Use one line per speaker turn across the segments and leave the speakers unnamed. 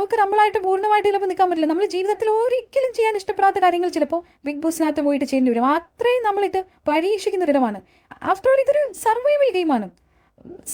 നമുക്ക് നമ്മളായിട്ട് പൂർണ്ണമായിട്ട് ചിലപ്പോൾ നിൽക്കാൻ പറ്റില്ല. നമ്മൾ ജീവിതത്തിൽ ഒരിക്കലും ചെയ്യാൻ ഇഷ്ടപ്പെടാത്ത കാര്യങ്ങൾ ചിലപ്പോൾ ബിഗ് ബോസിനകത്ത് പോയിട്ട് ചെയ്യേണ്ടി വരും. അത്രയും നമ്മളിട്ട് പരീക്ഷിക്കുന്ന ഒരിടമാണ്. ആഫ്റ്റർ ഓൾ ഇതൊരു സർവൈവൽ ഗെയിമാണ്,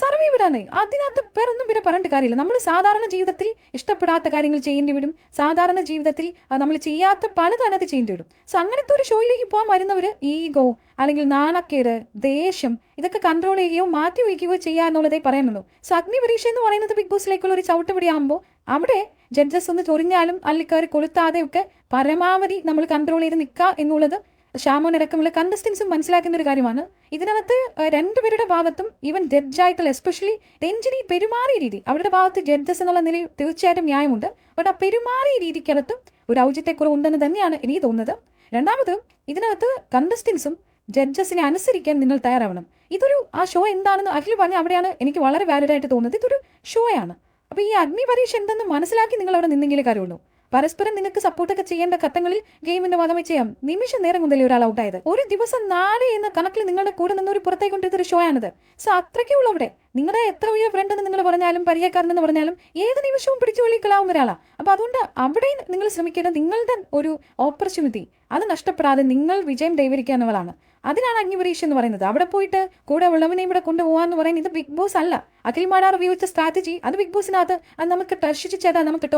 സർവൈവലാണ്. അതിനകത്ത് വേറൊന്നും പിന്നെ പറഞ്ഞിട്ട് കാര്യമില്ല. നമ്മൾ സാധാരണ ജീവിതത്തിൽ ഇഷ്ടപ്പെടാത്ത കാര്യങ്ങൾ ചെയ്യേണ്ടി വരും. സാധാരണ ജീവിതത്തിൽ നമ്മൾ ചെയ്യാത്ത പലതും അതിനകത്ത് ചെയ്യേണ്ടി വരും. സോ അങ്ങനത്തെ ഒരു ഷോയിലേക്ക് പോകാൻ വരുന്നവർ ഈഗോ അല്ലെങ്കിൽ നാണക്കേട്, ദേഷ്യം ഇതൊക്കെ കൺട്രോൾ ചെയ്യുകയോ മാറ്റി വയ്ക്കുകയോ ചെയ്യുക എന്നുള്ളതേ പറയാനുള്ളൂ. സോ അഗ്നിപരീക്ഷ എന്ന് പറയുന്നത് ബിഗ് ബോസിലേക്കുള്ള ഒരു ചവിട്ടുപടിയാകുമ്പോൾ അവിടെ ജഡ്ജസ് ഒന്ന് ചൊറിഞ്ഞാലും അല്ലിക്കവർ കൊളുത്താതെയൊക്കെ പരമാവധി നമ്മൾ കൺട്രോൾ ചെയ്ത് നിൽക്കുക എന്നുള്ളത് ഷാമോനടക്കമുള്ള കണ്ടസ്റ്റൻസും മനസ്സിലാക്കുന്ന ഒരു കാര്യമാണ്. ഇതിനകത്ത് രണ്ടുപേരുടെ ഭാഗത്തും ഈവൻ ജഡ്ജായിട്ടുള്ള എസ്പെഷ്യലി രഞ്ജിനി പെരുമാറിയ രീതി, അവരുടെ ഭാഗത്ത് ജഡ്ജസ് എന്നുള്ള നിലയിൽ തീർച്ചയായിട്ടും ന്യായമുണ്ട്. ബട്ട് ആ പെരുമാറിയ രീതിക്കകത്തും ഒരു ഔചിത്യക്കുറവുണ്ടെന്ന് തന്നെയാണ് എനിക്ക് തോന്നുന്നത്. രണ്ടാമത് ഇതിനകത്ത് കണ്ടസ്റ്റൻസും ജഡ്ജസിനെ അനുസരിക്കാൻ നിങ്ങൾ തയ്യാറാവണം. ഇതൊരു ആ ഷോ എന്താണെന്ന് അഖിൽ പറഞ്ഞ അവിടെയാണ് എനിക്ക് വളരെ വാലിഡ് ആയിട്ട് തോന്നുന്നത്. ഇതൊരു ഷോയാണ്. അപ്പോൾ ഈ അഗ്നിപരീക്ഷ എന്തെന്ന് മനസ്സിലാക്കി നിങ്ങൾ അവിടെ നിന്നെങ്കിലേ കാര്യമുള്ളൂ. പരസ്പരം നിങ്ങൾക്ക് സപ്പോർട്ടൊക്കെ ചെയ്യേണ്ട ഘട്ടങ്ങളിൽ ഗെയിമിന്റെ ഭാഗമായി ചെയ്യാം. നിമിഷം നേരം മുതലേ ഒരാൾ ഔട്ടായത്. ഒരു ദിവസം 4 എന്ന കണക്കിൽ നിങ്ങളുടെ കൂടെ നിന്നൊരു പുറത്തേക്ക് കൊണ്ടിരുന്നൊരു ഷോ ആണിത്. സോ അത്രയ്ക്കേ ഉള്ളൂ അവിടെ. നിങ്ങളുടെ എത്ര വലിയ ഫ്രണ്ട് എന്ന് നിങ്ങൾ പറഞ്ഞാലും പരിചയക്കാരനെന്ന് പറഞ്ഞാലും ഏത് നിമിഷവും പിടിച്ചു വെളിക്കളാവുന്ന ഒരാളാണ്. അപ്പോൾ അതുകൊണ്ട് അവിടെ നിങ്ങൾ ശ്രമിക്കേണ്ടത് നിങ്ങളുടെ ഒരു ഓപ്പർച്യൂണിറ്റി അത് നഷ്ടപ്പെടാതെ നിങ്ങൾ വിജയം കൈവരിക്കുക എന്നുള്ളതാണ്. അതിനാണ് അഗ്നിപരീക്ഷ എന്ന് പറയുന്നത്. അവിടെ പോയിട്ട് കൂടെ ഉള്ളവനെയും ഇവിടെ കൊണ്ടുപോകാന്ന് പറയുന്നത് ഇത് ബിഗ് ബോസ് അല്ല. അഖിൽ മാരാർ ഉപയോഗിച്ച സ്ട്രാറ്റജി അത് ബിഗ് ബോസിനകത്ത് അത് നമുക്ക് ടർഷിച്ച് ചെയ്താൽ നമുക്ക്